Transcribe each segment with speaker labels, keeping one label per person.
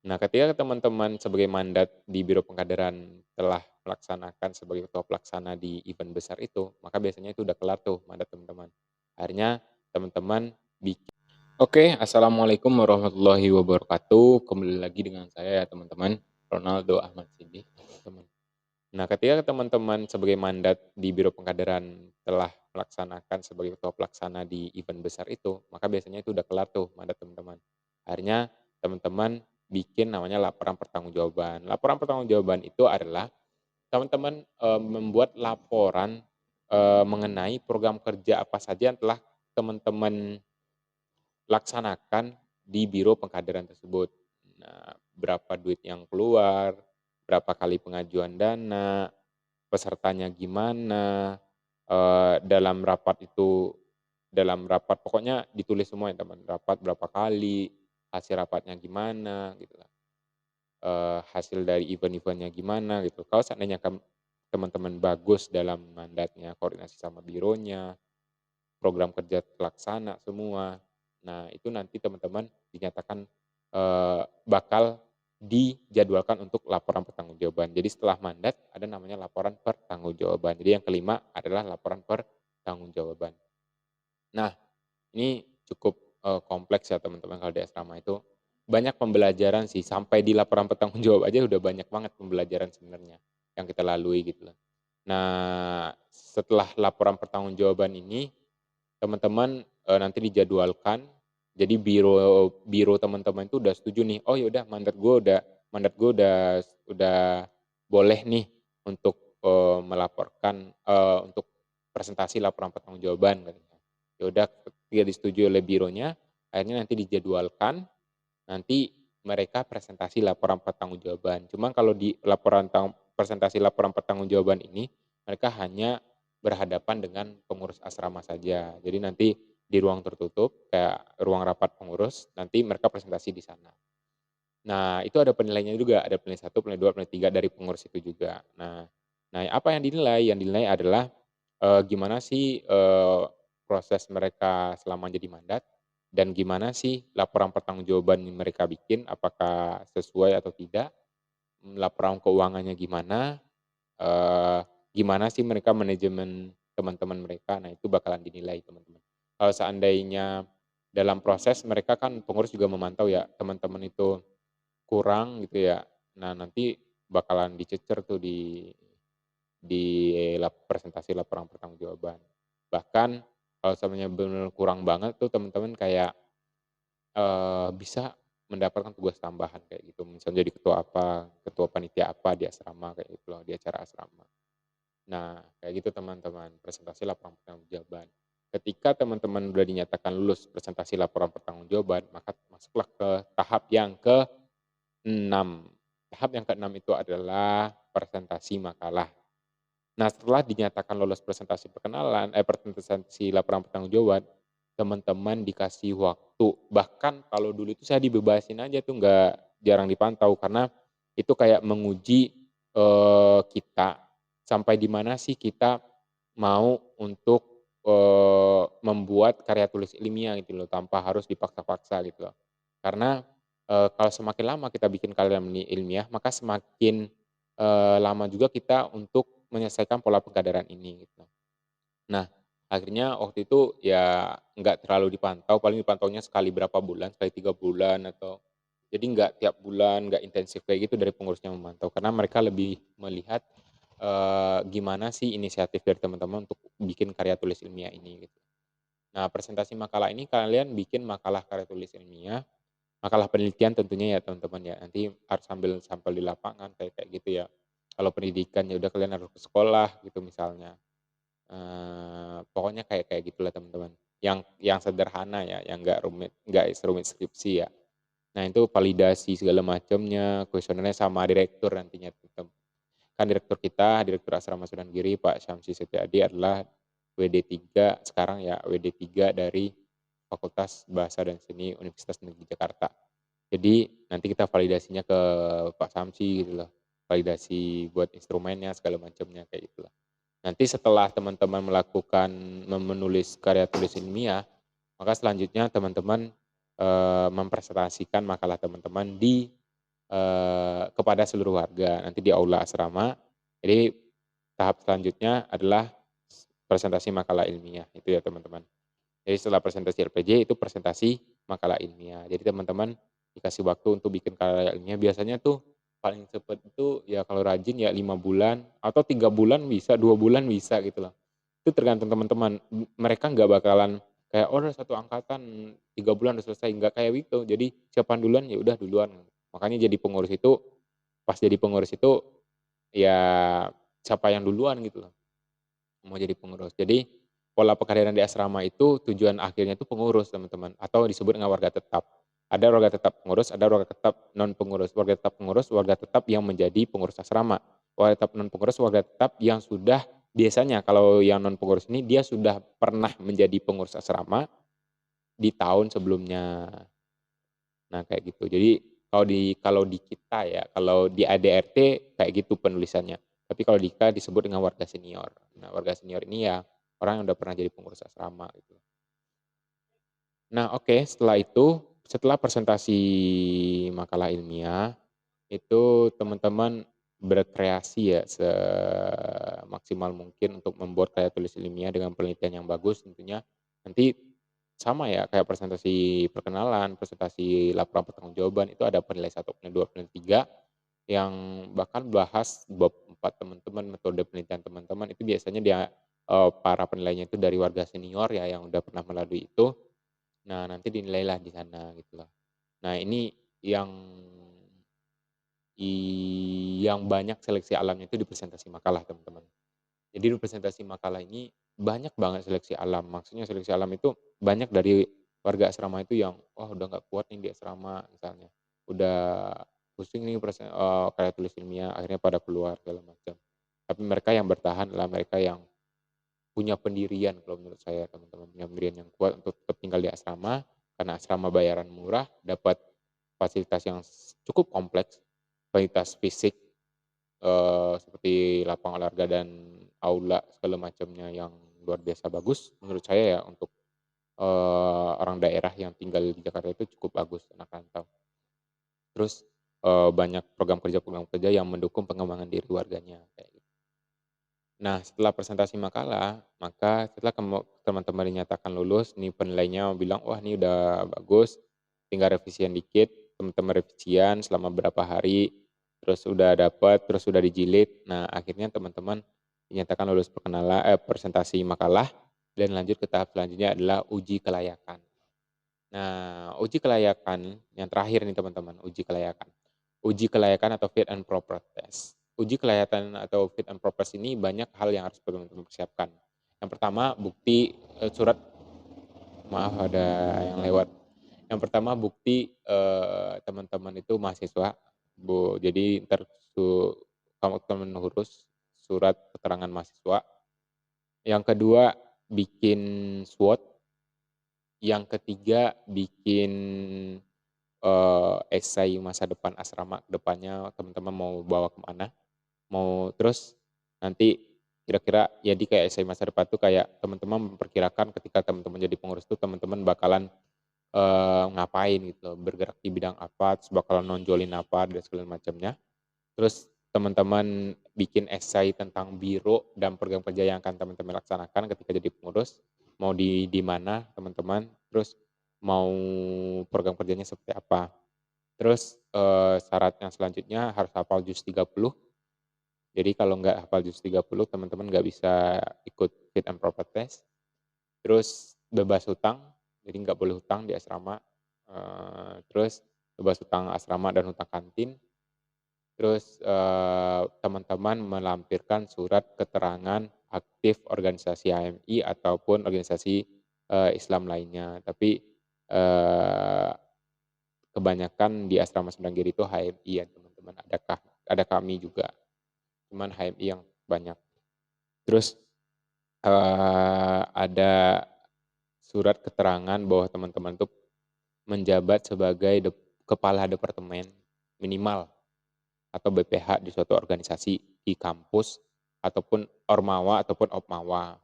Speaker 1: Nah, ketika teman-teman sebagai mandat di Biro Pengkaderan telah melaksanakan sebagai ketua pelaksana di event besar itu, maka biasanya itu udah kelar tuh mandat teman-teman. Akhirnya teman-teman Oke, assalamualaikum warahmatullahi wabarakatuh. Kembali lagi dengan saya ya teman-teman, Ronaldo Ahmad Siddiq. Teman. Nah, ketika teman-teman sebagai mandat di Biro Pengkaderan telah melaksanakan sebagai ketua pelaksana di event besar itu, maka biasanya itu udah kelar tuh mandat teman-teman. Akhirnya teman-teman bikin namanya laporan pertanggungjawaban. Laporan pertanggungjawaban itu adalah teman-teman membuat laporan mengenai program kerja apa saja yang telah teman-teman laksanakan di biro pengkaderan tersebut. Nah, berapa duit yang keluar, berapa kali pengajuan dana, pesertanya gimana, dalam rapat pokoknya ditulis semua ya teman, rapat berapa kali, hasil rapatnya gimana gitu lah, hasil dari event-event-nya gimana gitu. Kalau seandainya teman-teman bagus dalam mandatnya, koordinasi sama bironya, program kerja terlaksana semua. Nah, itu nanti teman-teman dinyatakan, bakal dijadwalkan untuk laporan pertanggungjawaban. Jadi setelah mandat ada namanya laporan pertanggungjawaban. Jadi yang kelima adalah laporan pertanggungjawaban. Nah, ini cukup, kompleks ya teman-teman kalau di asrama itu. Banyak pembelajaran sih, sampai di laporan pertanggungjawab aja udah banyak banget pembelajaran sebenarnya yang kita lalui gitu loh. Nah, setelah laporan pertanggungjawaban ini teman-teman, nanti dijadwalkan, jadi biro biro teman-teman itu udah setuju nih, "Oh ya udah mandat gue udah boleh nih untuk, untuk presentasi laporan pertanggungjawaban," katanya. Ya udah ketika disetujui oleh bironya, akhirnya nanti dijadwalkan, nanti mereka presentasi laporan pertanggungjawaban. Cuma kalau di presentasi laporan pertanggungjawaban ini, mereka hanya berhadapan dengan pengurus asrama saja. Jadi nanti di ruang tertutup, kayak ruang rapat pengurus, nanti mereka presentasi di sana. Nah, itu ada penilaiannya juga, ada penilaian satu, penilaian 2, penilaian 3 dari pengurus itu juga. Nah, apa yang dinilai? Yang dinilai adalah, gimana sih, proses mereka selama jadi mandat, dan gimana sih laporan pertanggungjawaban yang mereka bikin, apakah sesuai atau tidak, laporan keuangannya gimana, gimana sih mereka manajemen teman-teman mereka. Nah, itu bakalan dinilai teman-teman. Kalau seandainya dalam proses mereka kan pengurus juga memantau ya, teman-teman itu kurang gitu ya. Nah, nanti bakalan dicecer tuh di presentasi laporan pertanggungjawaban. Bahkan kalau seandainya benar kurang banget tuh teman-teman kayak, bisa mendapatkan tugas tambahan kayak gitu, misalnya jadi ketua apa, ketua panitia apa di asrama kayak gitu loh, di acara asrama. Nah, kayak gitu teman-teman, presentasi laporan pertanggungjawaban. Ketika teman-teman udah dinyatakan lulus presentasi laporan pertanggungjawaban, maka masuklah ke tahap yang ke-6. Tahap yang ke-6 itu adalah presentasi makalah. Nah, setelah dinyatakan lolos presentasi laporan pertanggungjawaban, teman-teman dikasih waktu. Bahkan kalau dulu itu saya dibebasin aja tuh, nggak jarang dipantau, karena itu kayak menguji, kita, sampai di mana sih kita mau untuk, membuat karya tulis ilmiah gitu loh, tanpa harus dipaksa-paksa gitu loh. Karena, kalau semakin lama kita bikin karya ilmiah, maka semakin, lama juga kita untuk menyelesaikan pola pengkaderan ini gitu. Nah, akhirnya waktu itu ya nggak terlalu dipantau, paling dipantaunya sekali berapa bulan, sekali 3 bulan atau jadi nggak tiap bulan, nggak intensif kayak gitu dari pengurusnya memantau, karena mereka lebih melihat, gimana sih inisiatif dari teman-teman untuk bikin karya tulis ilmiah ini gitu. Nah, presentasi makalah ini kalian bikin makalah karya tulis ilmiah, makalah penelitian tentunya ya teman-teman ya, nanti harus sambil sampel di lapangan kayak kayak gitu ya. Kalau pendidikan ya udah kalian harus ke sekolah gitu misalnya. Pokoknya kayak kayak gitulah teman-teman. Yang sederhana ya, yang nggak serumit skripsi ya. Nah, itu validasi segala macamnya, kuesionernya sama direktur nantinya tetap. Kan direktur kita, Direktur Asrama Sunan Giri, Pak Syamsi Setiadi adalah WD3 sekarang ya, WD3 dari Fakultas Bahasa dan Seni Universitas Negeri Jakarta. Jadi nanti kita validasinya ke Pak Samsi gitu loh, validasi buat instrumennya segala macamnya kayak gitu loh. Nanti setelah teman-teman menulis karya tulis ilmiah, maka selanjutnya teman-teman, mempresentasikan makalah teman-teman di kepada seluruh warga, nanti di aula asrama. Jadi tahap selanjutnya adalah presentasi makalah ilmiah, itu ya teman-teman. Jadi setelah presentasi LPJ itu presentasi makalah ilmiah. Jadi teman-teman dikasih waktu untuk bikin karya ilmiah, biasanya tuh paling cepet itu ya kalau rajin ya 5 bulan atau 3 bulan bisa, 2 bulan bisa gitu loh. Itu tergantung teman-teman, mereka nggak bakalan kayak, "Oh udah satu angkatan 3 bulan udah selesai," nggak kayak gitu. Jadi siapan duluan, ya udah duluan. Makanya jadi pengurus itu, pas jadi pengurus itu ya siapa yang duluan gitu loh, mau jadi pengurus. Jadi pola pekaderan di asrama itu tujuan akhirnya itu pengurus teman-teman, atau disebut dengan warga tetap. Ada warga tetap pengurus, ada warga tetap non pengurus. Warga tetap pengurus, warga tetap yang menjadi pengurus asrama. Warga tetap non pengurus, warga tetap yang sudah biasanya kalau yang non pengurus ini dia sudah pernah menjadi pengurus asrama di tahun sebelumnya. Nah kayak gitu. Jadi kalau di kita ya, kalau di ADRT kayak gitu penulisannya. Tapi kalau di IKA disebut dengan warga senior. Nah warga senior ini ya orang yang udah pernah jadi pengurus asrama gitu. Nah oke, setelah itu, setelah presentasi makalah ilmiah, itu teman-teman berkreasi ya semaksimal mungkin untuk membuat karya tulis ilmiah dengan penelitian yang bagus tentunya. Nanti sama ya kayak presentasi perkenalan, presentasi laporan pertanggungjawaban itu ada penilai 1, penilai 2, penilai 3 yang bahkan bahas bab 4 teman-teman, metode penelitian teman-teman itu biasanya para penilainya itu dari warga senior ya yang udah pernah melalui itu. Nah nanti dinilailah di sana gitu loh. Nah ini yang yang banyak seleksi alamnya itu di presentasi makalah, teman-teman. Jadi di presentasi makalah ini banyak banget seleksi alam. Maksudnya seleksi alam itu banyak dari warga asrama itu yang, "Wah udah nggak kuat nih di asrama," misalnya. "Udah pusing nih karya tulis ilmiah," akhirnya pada keluar segala macam. Tapi mereka yang bertahan adalah mereka yang punya pendirian kalau menurut saya, teman-teman. Punya pendirian yang kuat untuk tetap tinggal di asrama, karena asrama bayaran murah, dapat fasilitas yang cukup kompleks, fasilitas fisik, seperti lapangan olahraga dan aula segala macamnya yang luar biasa bagus menurut saya ya untuk, orang daerah yang tinggal di Jakarta itu cukup bagus, anak rantau. Terus, banyak program kerja yang mendukung pengembangan diri warganya, kayak gitu. Nah, setelah presentasi makalah, maka setelah teman-teman dinyatakan lulus, nih penilainya bilang, "Wah ini udah bagus, tinggal revisian dikit." Teman-teman revisian selama berapa hari, terus udah dapat, terus udah dijilid. Nah, akhirnya teman-teman dinyatakan lulus presentasi makalah dan lanjut ke tahap selanjutnya adalah uji kelayakan. Nah, uji kelayakan yang terakhir nih teman-teman, uji kelayakan. Uji kelayakan atau fit and proper test. Uji kelayakan atau fit and proper test ini banyak hal yang harus teman-teman persiapkan. Yang pertama bukti, surat maaf ada yang lewat. Yang pertama bukti, teman-teman itu mahasiswa, Bu. Jadi entar kamu teman urus surat keterangan mahasiswa. Yang kedua bikin SWOT. Yang ketiga bikin esai masa depan asrama ke depannya teman-teman mau bawa kemana, mau terus nanti kira-kira jadi kayak esai masa depan tuh kayak teman-teman memperkirakan ketika teman-teman jadi pengurus tuh teman-teman bakalan, ngapain gitu loh, bergerak di bidang apa, terus bakalan nonjolin apa dan segala macamnya. Terus teman-teman bikin esai tentang biro dan program kerja yang akan teman-teman laksanakan ketika jadi pengurus, mau di mana teman-teman, terus mau program kerjanya seperti apa. Terus, syarat yang selanjutnya harus hafal juz 30. Jadi kalau nggak hafal juz 30 teman-teman nggak bisa ikut fit and proper test. Terus bebas hutang, jadi nggak boleh hutang di asrama, terus bebas hutang asrama dan hutang kantin. Terus, teman-teman melampirkan surat keterangan aktif organisasi HMI ataupun organisasi, Islam lainnya. Tapi, eee, kebanyakan di asrama Sembilan itu HMI ya teman-teman, ada kami juga, cuman HMI yang banyak. Terus, ada surat keterangan bahwa teman-teman tuh menjabat sebagai kepala departemen minimal atau BPH di suatu organisasi di kampus ataupun ormawa ataupun opmawa.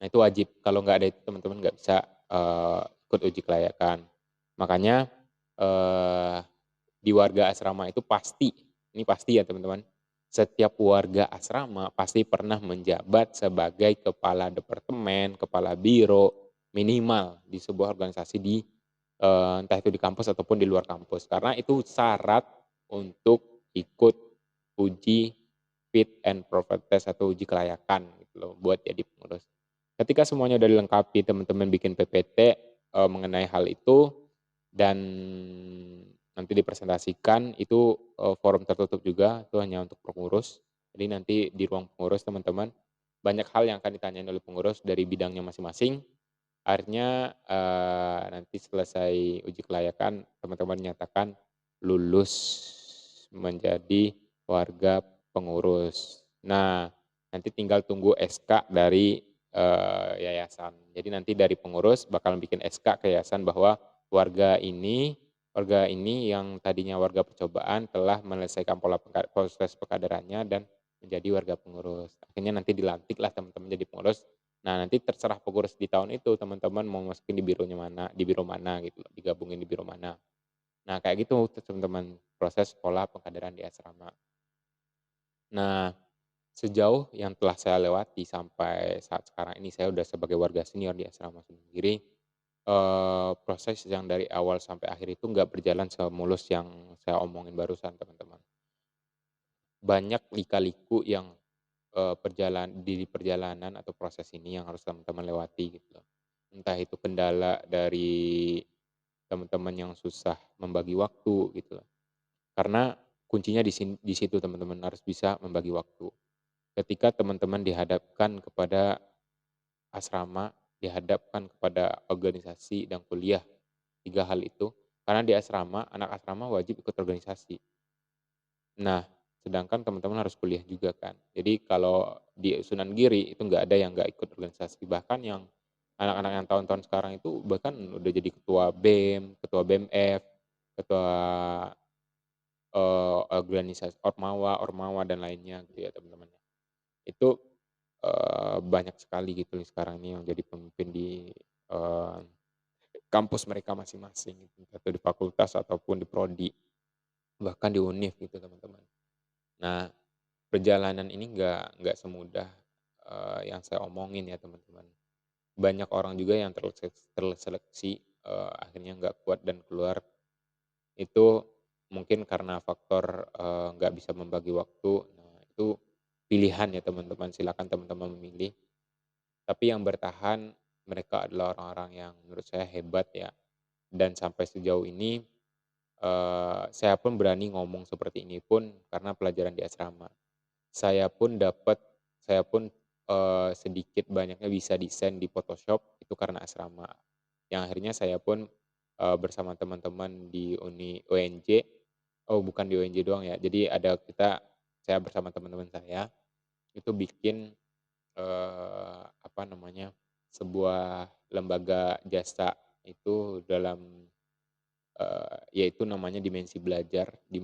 Speaker 1: Nah itu wajib, kalau nggak ada itu teman-teman nggak bisa, ikut uji kelayakan. Makanya, eee di warga asrama itu pasti, ini pasti ya teman-teman, setiap warga asrama pasti pernah menjabat sebagai kepala departemen, kepala biro, minimal di sebuah organisasi di, entah itu di kampus ataupun di luar kampus. Karena itu syarat untuk ikut uji fit and proper test atau uji kelayakan gitu loh buat jadi pengurus. Ketika semuanya udah dilengkapi, teman-teman bikin PPT, mengenai hal itu dan nanti dipresentasikan itu, forum tertutup juga, itu hanya untuk pengurus. Jadi nanti di ruang pengurus teman-teman, banyak hal yang akan ditanyain oleh pengurus dari bidangnya masing-masing. Akhirnya, nanti selesai uji kelayakan, teman-teman nyatakan lulus menjadi warga pengurus. Nah, nanti tinggal tunggu SK dari, yayasan. Jadi nanti dari pengurus bakal bikin SK ke yayasan bahwa warga ini warga ini yang tadinya warga percobaan telah menyelesaikan proses pengkaderannya dan menjadi warga pengurus. Akhirnya nanti dilantiklah teman-teman jadi pengurus. Nah, nanti terserah pengurus di tahun itu teman-teman mau masukin di biro mana gitu loh, digabungin di biro mana. Nah, kayak gitu tuh teman-teman proses pola pengkaderan di asrama. Nah, sejauh yang telah saya lewati sampai saat sekarang ini saya udah sebagai warga senior di asrama sendiri, proses yang dari awal sampai akhir itu nggak berjalan semulus yang saya omongin barusan teman-teman. Banyak lika-liku yang, di perjalanan atau proses ini yang harus teman-teman lewati gitu loh. Entah itu kendala dari teman-teman yang susah membagi waktu gitu loh. Karena kuncinya di situ teman-teman, harus bisa membagi waktu. Ketika teman-teman dihadapkan kepada asrama, dihadapkan kepada organisasi dan kuliah, 3 hal itu. Karena di asrama, anak asrama wajib ikut organisasi. Nah, sedangkan teman-teman harus kuliah juga kan. Jadi kalau di Sunan Giri itu nggak ada yang nggak ikut organisasi, bahkan yang anak-anak yang tahun-tahun sekarang itu bahkan udah jadi ketua BEM, ketua BEMF, ketua, organisasi ormawa dan lainnya gitu ya teman-teman ya. Itu, banyak sekali gitu sekarang ini yang jadi pemimpin di, eee, kampus mereka masing-masing gitu, atau di fakultas ataupun di prodi, bahkan di univ gitu teman-teman. Nah, perjalanan ini nggak semudah, yang saya omongin ya teman-teman. Banyak orang juga yang terseleksi, akhirnya nggak kuat dan keluar, itu mungkin karena faktor, nggak bisa membagi waktu. Nah, itu pilihan ya teman-teman, silakan teman-teman memilih. Tapi yang bertahan mereka adalah orang-orang yang menurut saya hebat ya, dan sampai sejauh ini, saya pun berani ngomong seperti ini pun karena pelajaran di asrama. Saya pun dapat saya pun, sedikit banyaknya bisa desain di Photoshop itu karena asrama. Yang akhirnya saya pun, bersama teman-teman di UNJ, oh bukan di UNJ doang ya, jadi saya bersama teman-teman saya, itu bikin, apa namanya, sebuah lembaga jasa itu dalam, yaitu namanya Dimensi Belajar di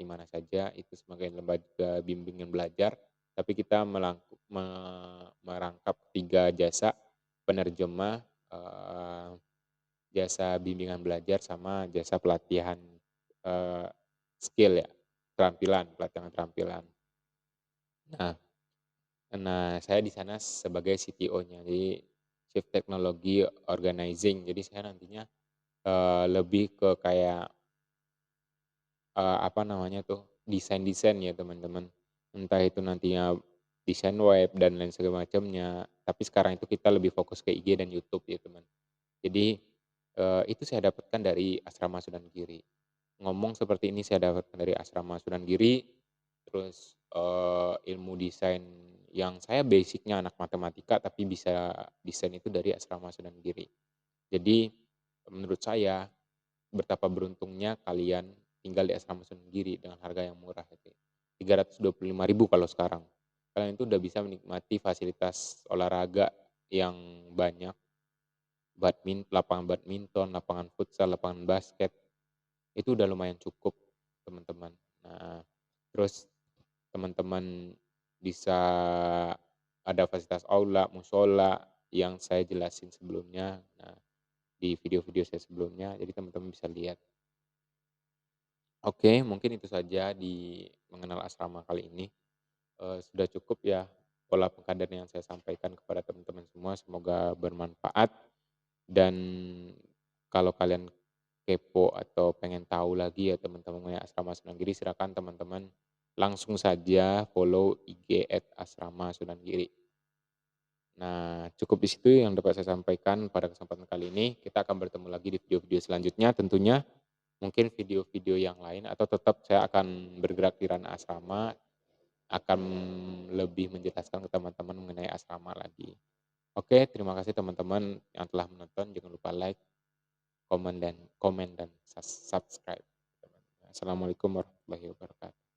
Speaker 1: Mana Saja, itu sebagai lembaga bimbingan belajar, tapi kita merangkap 3 jasa, penerjemah, jasa bimbingan belajar, sama jasa pelatihan, eee, skill ya, pelatihan keterampilan. Nah saya di sana sebagai CTO-nya, jadi Chief Technology Organizing. Jadi saya nantinya, lebih ke kayak, apa namanya tuh, desain-desain ya teman-teman. Entah itu nantinya desain web dan lain segala macamnya, tapi sekarang itu kita lebih fokus ke IG dan YouTube ya teman. Jadi, itu saya dapatkan dari Asrama Sunan Giri. Ngomong seperti ini saya dapatkan dari Asrama Sunan Giri, terus, ilmu desain yang saya basic-nya anak matematika, tapi bisa desain itu dari Asrama Sunan Giri. Jadi, menurut saya betapa beruntungnya kalian tinggal di Asrama Sunan Giri dengan harga yang murah gitu ya, 325.000 kalau sekarang. Kalian itu udah bisa menikmati fasilitas olahraga yang banyak, lapangan badminton, lapangan futsal, lapangan basket, itu udah lumayan cukup, teman-teman. Nah, terus teman-teman bisa ada fasilitas aula, musola yang saya jelasin sebelumnya, nah di video-video saya sebelumnya, jadi teman-teman bisa lihat. Oke, mungkin itu saja di mengenal asrama kali ini. Sudah cukup ya pola pengkaderan yang saya sampaikan kepada teman-teman semua, semoga bermanfaat dan kalau kalian kepo atau pengen tahu lagi ya teman-teman mengenai Asrama Sunan Giri, silakan teman-teman langsung saja follow IG @asrama Sunan Giri. Nah, cukup di situ yang dapat saya sampaikan pada kesempatan kali ini. Kita akan bertemu lagi di video-video selanjutnya tentunya, mungkin video-video yang lain atau tetap saya akan bergerak di ranah asrama, akan lebih menjelaskan ke teman-teman mengenai asrama lagi. Oke, terima kasih teman-teman yang telah menonton. Jangan lupa like, komen dan subscribe. Assalamualaikum warahmatullahi wabarakatuh.